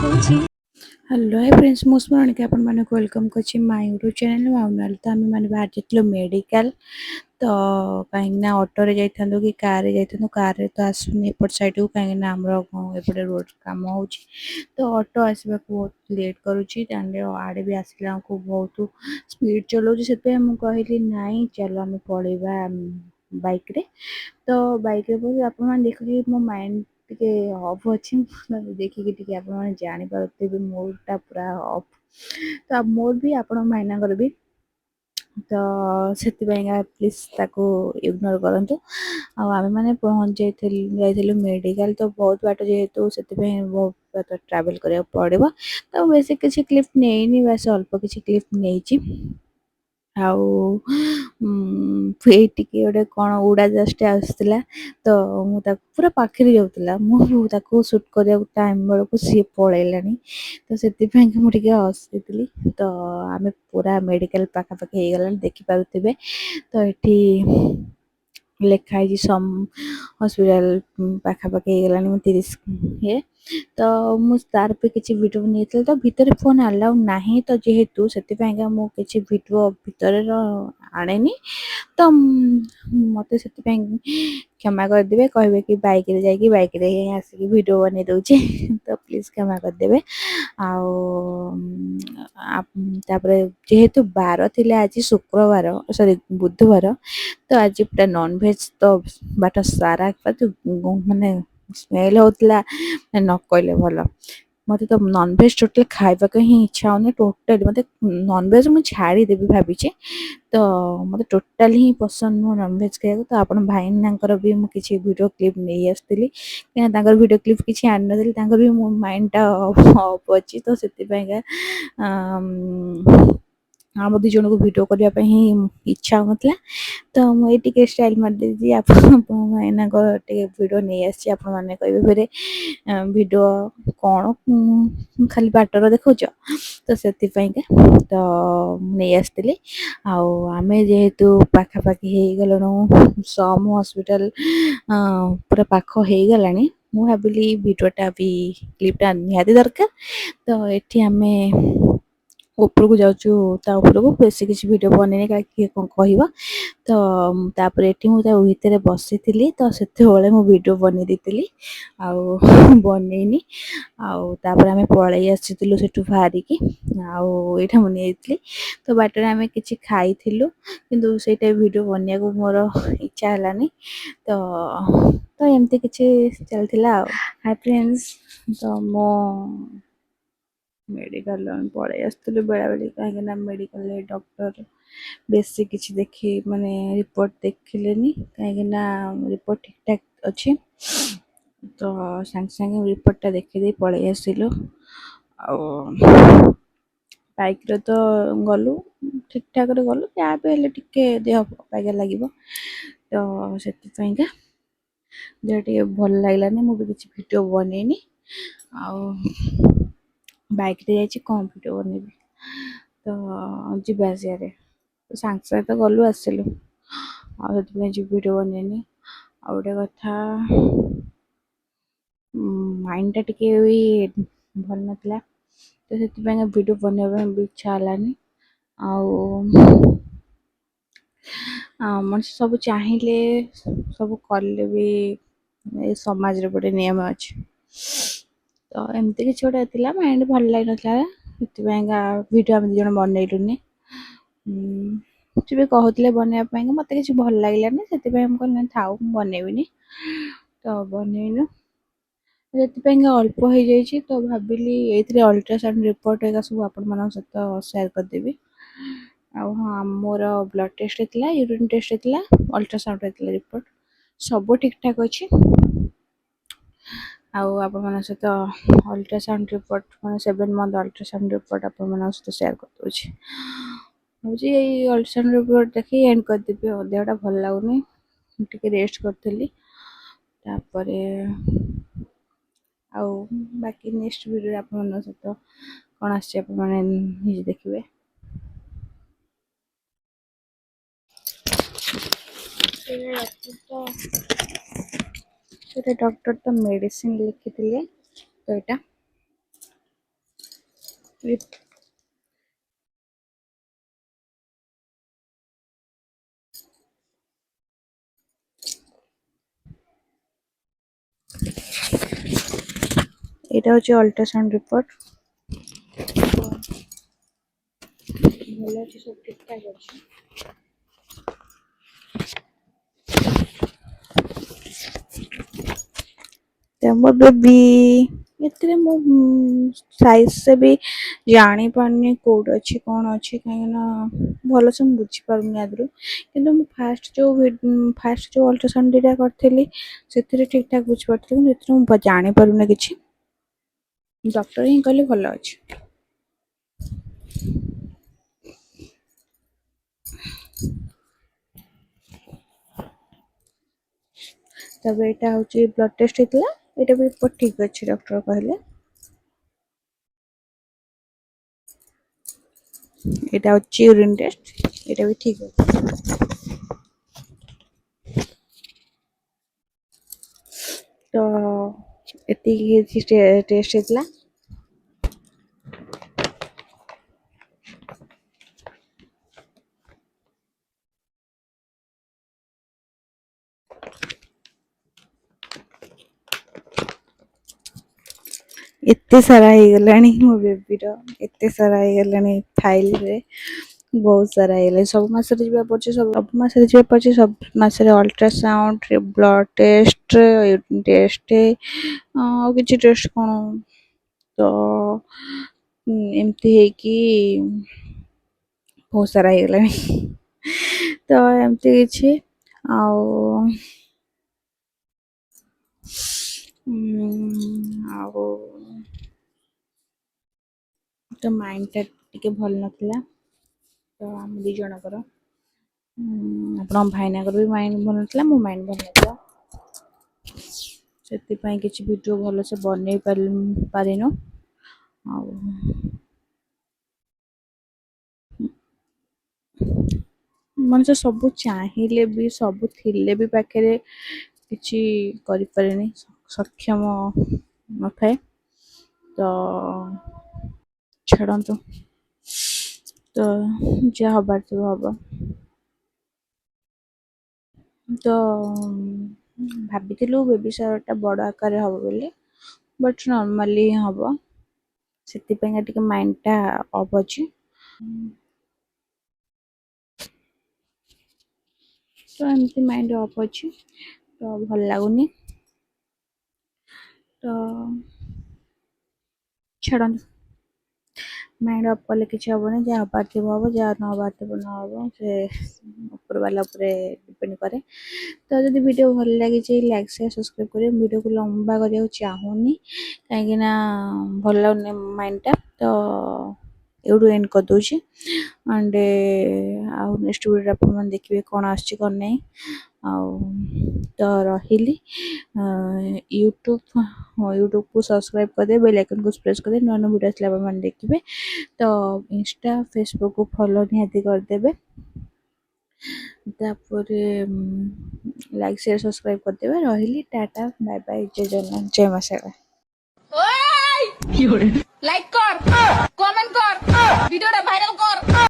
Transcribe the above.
Hello hi friends मो स्मरणिका आपण माने वेलकम करछि माय यूट्यूब चैनल माउनाल तो आम माने बाहर जेतलो मेडिकल तो कहीं ऑटो रे जाइथांदो कि कार रे जाइथांदो कार रे तो आसुनी एपट साइड को कहीं हमरो एपटे रोड काम होउछि तो ऑटो आसबा को बहुत लेट करूछि तांडे आडे भी आसिला को बहुत स्पीड चलोछि सेते हम कहली नाही चलो हम पळेबा बाइक रे तो बाइक रे बोल आपण मान देखि मो माइंड टिके ऑफ अछि देखि टिके आपण मान जानि पारते मोड टा पूरा ऑफ तो अब मोड भी आपण माइना कर भी तो ସେଥିପାଇଁକା ପ୍ଲିଜ୍ ତାକୁ ଇଗ୍ନୋର କରନ୍ତୁ ଆଉ ଆମେମାନେ ପହଞ୍ଚି ଯାଇଥିଲୁ ମେଡ଼ିକାଲ ତ ବହୁତ ବାଟ ଯେହେତୁ ସେଥିପାଇଁ ବହୁତ ବାଟ ଟ୍ରାଭେଲ୍ କରିବାକୁ ପଡ଼ିବ ତ ବେଶୀ କିଛି କ୍ଲିପ୍ ନେଇନି ବାସ୍ ଅଳ୍ପ କିଛି କ୍ଲିପ୍ ନେଇଛି ଆଉ ଏଇ ଟିକେ ଗୋଟେ କ'ଣ ଉଡ଼ାଜାହାଜଟେ ଆସୁଥିଲା ତ ମୁଁ ତାକୁ ପୁରା ପାଖରେ ଯାଉଥିଲା ମୁଁ ତାକୁ ସୁଟ୍ କରିବାକୁ ଟାଇମ୍ ବେଳକୁ ସିଏ ପଳେଇଲାଣି ତ ସେଥିପାଇଁକି ମୁଁ ଟିକେ ହସିଥିଲି ତ ଆମେ ପୁରା ମେଡ଼ିକାଲ ପାଖାପାଖି ହେଇଗଲାଣି ଦେଖିପାରୁଥିବେ ତ ଏଠି ଲେଖା ହେଇଛି ସମ୍ ହସ୍ପିଟାଲ ପାଖାପାଖି ହେଇଗଲାଣି ମୁଁ 30 ଇଏ ତ ମୁଁ ତାର ବି କିଛି ଭିଡ଼ିଓ ନେଇଥିଲି ତ ଭିତରେ ଫୋନ୍ ଆଲାଉ ନାହିଁ ତ ଯେହେତୁ ସେଥିପାଇଁକା ମୁଁ କିଛି ଭିଡ଼ିଓ ଭିତରର ଆଣେନି ତ ମୋତେ ସେଥିପାଇଁ କ୍ଷମା କରିଦେବେ କହିବେ କି ବାଇକ୍ରେ ଯାଇକି ବାଇକ୍ରେ ହିଁ ଆସିକି ଭିଡ଼ିଓ ବନେଇ ଦେଉଛି ତ ପ୍ଲିଜ୍ କ୍ଷମା କରିଦେବେ ଆଉ ତାପରେ ଯେହେତୁ ବାର ଥିଲା ଆଜି ଶୁକ୍ରବାର ସରି ବୁଧବାର ତ ଆଜି ପୁରା ନନଭେଜ୍ ତ ବାଟ ସାରା ମାନେ ସ୍ମେଲ୍ ହେଉଥିଲା ନ କହିଲେ ଭଲ ମୋତେ ତ ନନଭେଜ୍ ଟୋଟାଲି ଖାଇବାକୁ ହିଁ ଇଚ୍ଛା ହେଉନି ଟୋଟାଲି ମୋତେ ନନଭେଜ୍ ମୁଁ ଛାଡ଼ିଦେବି ଭାବିଛି ତ ମୋତେ ଟୋଟାଲି ହିଁ ପସନ୍ଦ ନୁହଁ ନନଭେଜ୍ ଖାଇବାକୁ ତ ଆପଣ ଭାଇନାଙ୍କର ବି ମୁଁ କିଛି ଭିଡ଼ିଓ କ୍ଲିପ୍ ନେଇ ଆସିଥିଲି କାହିଁକିନା ତାଙ୍କର ଭିଡ଼ିଓ କ୍ଲିପ୍ କିଛି ଆଣିନଥିଲି ତାଙ୍କର ବି ମୋ ମାଇଣ୍ଡଟା ଅଫ୍ ଅଛି ତ ସେଥିପାଇଁକା ଆମ ଦୁଇ ଜଣଙ୍କୁ ଭିଡ଼ିଓ କରିବା ପାଇଁ ହିଁ ଇଚ୍ଛା ହେଉନଥିଲା ତ ମୁଁ ଏଇ ଟିକେ ଷ୍ଟାଇଲ୍ ମାରିଦେଇଛି ଆପଣ ଭାଇନାଙ୍କର ଟିକେ ଭିଡ଼ିଓ ନେଇ ଆସିଛି ଆପଣମାନେ କହିବେ ଫେରେ ଭିଡ଼ିଓ କ'ଣ ଖାଲି ବାଟର ଦେଖାଉଛ ତ ସେଥିପାଇଁକା ତ ନେଇ ଆସିଥିଲି ଆଉ ଆମେ ଯେହେତୁ ପାଖାପାଖି ହେଇଗଲୁଣୁ ସମ୍ ହସ୍ପିଟାଲ ପୁରା ପାଖ ହେଇଗଲାଣି ମୁଁ ଭାବିଲି ଭିଡ଼ିଓଟା ବି କ୍ଲିପ୍ଟା ନିହାତି ଦରକାର ତ ଏଠି ଆମେ ଉପରକୁ ଯାଉଛୁ ତା ଉପରକୁ ବେଶୀ କିଛି ଭିଡ଼ିଓ ବନେଇନି କାଳେ କିଏ କ'ଣ କହିବ ତ ତାପରେ ଏଠି ମୁଁ ତା ଭିତରେ ବସିଥିଲି ତ ସେତେବେଳେ ମୁଁ ଭିଡ଼ିଓ ବନେଇ ଦେଇଥିଲି ଆଉ ବନେଇନି ଆଉ ତାପରେ ଆମେ ପଳେଇ ଆସିଥିଲୁ ସେଠୁ ବାହାରିକି ଆଉ ଏଇଟା ମୁଁ ନେଇଯାଇଥିଲି ତ ବାଟରେ ଆମେ କିଛି ଖାଇଥିଲୁ କିନ୍ତୁ ସେଇଟା ଭିଡ଼ିଓ ବନେଇବାକୁ ମୋର ଇଚ୍ଛା ହେଲାନି ତ ତ ଏମିତି କିଛି ଚାଲିଥିଲା ଆଉ ହାଇ ଫ୍ରେଣ୍ଡସ୍ ତ ମୋ ମେଡ଼ିକାଲ ଆମେ ପଳେଇ ଆସିଥିଲୁ ବେଳାବେଳି କାହିଁକିନା ମେଡ଼ିକାଲରେ ଡକ୍ଟର ବେଶୀ କିଛି ମାନେ ରିପୋର୍ଟ ଦେଖିଲେନି କାହିଁକିନା ରିପୋର୍ଟ ଠିକ୍ଠାକ୍ ଅଛି ତ ସାଙ୍ଗେ ସାଙ୍ଗେ ରିପୋର୍ଟଟା ଦେଖିଦେଇ ପଳେଇ ଆସିଲୁ ଆଉ ବାଇକ୍ରେ ତ ଗଲୁ ଠିକ୍ଠାକ୍ରେ ଗଲୁ ଯାହା ବି ହେଲେ ଟିକେ ଦେହ ଅବାଗିଆ ଲାଗିବ ତ ସେଥିପାଇଁକା ଦେହ ଟିକେ ଭଲ ଲାଗିଲାନି ମୁଁ ବି କିଛି ଭିଡ଼ିଓ ବନେଇନି ଆଉ ବାଇକ୍ରେ ଯାଇଛି କ'ଣ ଭିଡ଼ିଓ ବନେଇବି ତ ଯିବା ଆସିବାରେ ସାଙ୍ଗେ ସାଙ୍ଗେ ତ ଗଲୁ ଆସିଲୁ ଆଉ ସେଥିପାଇଁ ଯିବି ଭିଡ଼ିଓ ବନେଇନି ଆଉ ଗୋଟେ କଥା ମାଇଣ୍ଡଟା ଟିକେ ବି ଭଲ ନଥିଲା ତ ସେଥିପାଇଁକା ଭିଡ଼ିଓ ବନେଇବା ପାଇଁ ବି ଇଚ୍ଛା ହେଲାନି ଆଉ ମଣିଷ ସବୁ ଚାହିଁଲେ ସବୁ କଲେ ବି ଏ ସମାଜରେ ଗୋଟେ ନିୟମ ଅଛି ତ ଏମିତି କିଛି ଗୋଟେ ଥିଲା ମାଇଣ୍ଡ ଭଲ ଲାଗିନଥିଲା ସେଥିପାଇଁକା ଭିଡ଼ିଓ ଆମେ ଦୁଇ ଜଣ ବନେଇଲୁନି ସେ ବି କହୁଥିଲେ ବନେଇବା ପାଇଁକା ମୋତେ କିଛି ଭଲ ଲାଗିଲାନି ସେଥିପାଇଁ ମୁଁ କହିଲି ଥାଉ ମୁଁ ବନେଇବିନି ତ ବନେଇନୁ ସେଥିପାଇଁକା ଅଳ୍ପ ହେଇଯାଇଛି ତ ଭାବିଲି ଏଇଥିରେ ଅଲ୍ଟ୍ରାସାଉଣ୍ଡ ରିପୋର୍ଟ ଏକା ସବୁ ଆପଣମାନଙ୍କ ସହିତ ସେୟାର କରିଦେବି ଆଉ ହଁ ମୋର ବ୍ଲଡ଼୍ ଟେଷ୍ଟ ହେଇଥିଲା ୟୁରିନ୍ ଟେଷ୍ଟ ହେଇଥିଲା ଅଲ୍ଟ୍ରାସାଉଣ୍ଡ ହେଇଥିଲା ରିପୋର୍ଟ ସବୁ ଠିକ୍ଠାକ୍ ଅଛି ଆଉ ଆପଣମାନଙ୍କ ସହିତ ଅଲ୍ଟ୍ରାସାଉଣ୍ଡ ରିପୋର୍ଟ ମାନେ 7 ମନ୍ଥ ଅଲ୍ଟ୍ରାସାଉଣ୍ଡ ରିପୋର୍ଟ ଆପଣମାନଙ୍କ ସହିତ ସେୟାର କରିଦେଉଛି ହେଉଛି ଏଇ ଅଲ୍ଟ୍ରାସାଉଣ୍ଡ ରିପୋର୍ଟ ଦେଖି ଏଣ୍ଡ କରିଦେବି ଆଉ ଦେହଟା ଭଲ ଲାଗୁନି ଟିକେ ରେଷ୍ଟ କରିଥିଲି ତାପରେ ଆଉ ବାକି ନେକ୍ସଟ ଭିଡ଼ିଓରେ ଆପଣମାନଙ୍କ ସହିତ କ'ଣ ଆସିଛି ଆପଣମାନେ ନିଜେ ଦେଖିବେ ସେଇଟା ଡକ୍ଟର ତ ମେଡ଼ିସିନ ଲେଖିଥିଲେ ତ ଏଇଟା এটা হচ্ছে অল্ট্রাসাউন্ড রিপোর্ট। ভালো আছে, সব ঠিকঠাক আছে। ମୋ ବେବି ଏଥିରେ ମୁଁ ସାଇଜ ବି ଜାଣିପାରୁନି କୋଉଠି ଅଛି କଣ ଅଛି, କାହିଁକିନା ଭଲସେ ମୁଁ ବୁଝିପାରୁନି ଆଗରୁ। କିନ୍ତୁ ମୁଁ ଫାଷ୍ଟ ଯୋଉ ଅଲ୍ଟ୍ରାସାଉଣ୍ଡ ଦୁଇଟା କରିଥିଲି ସେଥିରେ ଠିକ୍ ଠାକ୍ ବୁଝିପାରୁଥିଲି, କିନ୍ତୁ ଏଥିରେ ମୁଁ ଜାଣିପାରୁନି କିଛି। ଡକ୍ଟର ହିଁ କହିଲେ ଭଲ ଅଛି। ତାପରେ ଏଇଟା ହଉଛି ବ୍ଲଡ ଟେଷ୍ଟ ହେଇଥିଲା, ଏଇଟା ବି ରିପୋର୍ଟ ଠିକ୍ ଅଛି ଡକ୍ଟର କହିଲେ। এটা হচ্ছে ইউরিন টেস্ট, এটা ବି ଠିକ୍ ଅଛି। ତ ଏତିକି କିଛି ଟେଷ୍ଟ ହେଇଥିଲା। ଏତେ ସାରା ହେଇଗଲାଣି ମୋ ବେବିର, ଏତେ ସାରା ହେଇଗଲାଣି ଫାଇଲରେ, ବହୁତ ସାରା ହେଇଗଲାଣି। ସବୁ ମାସରେ ଯିବାକୁ ପଡୁଛି, ସବୁ ମାସରେ ଯିବାକୁ ପଡୁଛି, ସବୁ ମାସରେ ultrasound, blood test, urine test, ଆଉ କିଛି ଟେଷ୍ଟ କ'ଣ, ତ ଏମିତି ହେଇକି ବହୁତ ସାରା ହେଇଗଲାଣି। ତ ଏମିତି କିଛି ଆଉ ଆଉ ତ ମାଇଣ୍ଡଟା ଟିକେ ଭଲ ନଥିଲା। ତ ଆମ ଦୁଇ ଜଣଙ୍କର, ଆପଣଙ୍କ ଭାଇନାଙ୍କର ବି ମାଇଣ୍ଡ ଭଲ ନଥିଲା, ମୋ ମାଇଣ୍ଡ ଭଲ ନଥିଲା। ସେଥିପାଇଁ କିଛି ଭିଡ଼ିଓ ଭଲସେ ବନେଇ ପାରିନୁ। ଆଉ ମଣିଷ ସବୁ ଚାହିଁଲେ ବି, ସବୁ ଥିଲେ ବି ପାଖରେ କିଛି କରିପାରେନି, ସକ୍ଷମ ନଥାଏ। ତ ଛାଡ଼ନ୍ତୁ, ତ ଯାହା ହବାର ଥିବ ହବ। ତ ଭାବିଥିଲୁ ବେବି ସାୱାରଟା ବଡ଼ ଆକାରରେ ହବ ବୋଲି, ବଟ୍ ନର୍ମାଲି ହିଁ ହବ। ସେଥିପାଇଁକା ଟିକେ ମାଇଣ୍ଡଟା ଅଫ୍ ଅଛି। ତ ଏମିତି ମାଇଣ୍ଡ ଅଫ୍ ଅଛି, ତ ଭଲ ଲାଗୁନି। ତ ଛାଡ଼ନ୍ତୁ, ମାଇଣ୍ଡ ଅଫ୍ କଲେ କିଛି ହବନି, ଯାହା ହବାର ଥିବ ହବ, ଯାହା ନ ହବାର ଥିବ ନ ହବ। ସେ ଉପରବାଲା ଉପରେ ଡିପେଣ୍ଡ କରେ। ତ ଯଦି ଭିଡ଼ିଓ ଭଲ ଲାଗିଛି ଲାଇକ୍ ସେୟାର ସବସ୍କ୍ରାଇବ୍ କରିବେ। ଭିଡ଼ିଓକୁ ଲମ୍ବା କରିବାକୁ ଚାହୁଁନି, କାହିଁକିନା ଭଲ ଲାଗୁନି ମାଇଣ୍ଡଟା। ତ ଏଇଠୁ ଏଣ୍ଡ କରିଦେଉଛି। ଆଣ୍ଡ ଆଉ ନେକ୍ସଟ ଭିଡ଼ିଓରେ ଆପଣମାନେ ଦେଖିବେ କ'ଣ ଆସୁଛି କ'ଣ ନାହିଁ। ଆଉ ତ ରହିଲି। ୟୁଟ୍ୟୁବକୁ ସବସ୍କ୍ରାଇବ୍ କରିଦେବେ, ବେଲ୍ ଆଇକନ୍କୁ ପ୍ରେସ୍ କରିଦେବେ, ନୂଆ ନୂଆ ଭିଡ଼ିଓ ଆସିଲେ ଆପଣମାନେ ଦେଖିବେ। ତ ଇନଷ୍ଟା ଫେସବୁକକୁ ଫଲୋ ନିହାତି କରିଦେବେ। ତାପରେ ଲାଇକ୍ ସେୟାର ସବସ୍କ୍ରାଇବ୍ କରିଦେବେ। ରହିଲି, ଟାଟା ବାଏ ବାଏ, ଜୟ ଜଗନ୍ନାଥ, ଜୟ ମା ଶାରଳା। লাইক কর, কমেন্ট কর, ভিডিওটা ভাইরাল কর।